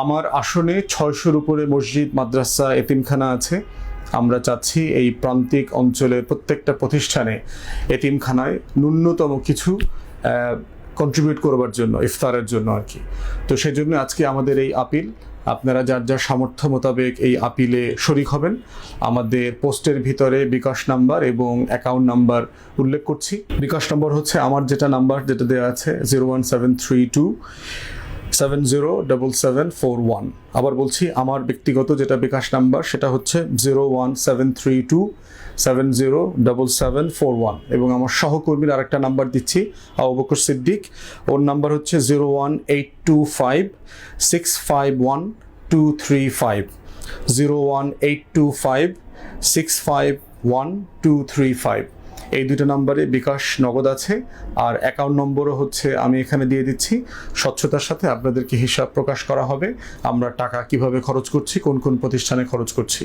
আমার আসনে ৬০০-র উপরে মসজিদ, মাদ্রাসা, এতিমখানা আছে। আমরা চাচ্ছি এই প্রান্তিক অঞ্চলের প্রত্যেকটা প্রতিষ্ঠানে এতিমখানায় ন্যূনতম কিছু কন্ট্রিবিউট করবার জন্য, ইফতারের জন্য আর কি। তো সেজন্য আজকে আমাদের এই আপিল। আপনারা যার যার সামর্থ্য মোতাবেক এই আপিলে শরিক হবেন। আমাদের পোস্টের ভিতরে বিকাশ নাম্বার এবং অ্যাকাউন্ট নাম্বার উল্লেখ করছি। বিকাশ নম্বর হচ্ছে আমার যেটা নাম্বার যেটা দেওয়া আছে 01732 707741। আবার বলছি, আমার ব্যক্তিগত যেটা বিকাশ নাম্বার সেটা হচ্ছে 01732 707741 এবং আমার সহকর্মীর আরেকটা নাম্বার দিচ্ছি, আবু বকর সিদ্দিক। ওর নাম্বার হচ্ছে 01825 651 235 01825 651 235। এই দুটো নম্বরে বিকাশ নগদ আছে, আর অ্যাকাউন্ট নম্বরও হচ্ছে আমি এখানে দিয়ে দিচ্ছি। স্বচ্ছতার সাথে আপনাদেরকে হিসাব প্রকাশ করা হবে আমরা টাকা কিভাবে খরচ করছি, কোন কোন প্রতিষ্ঠানে খরচ করছি।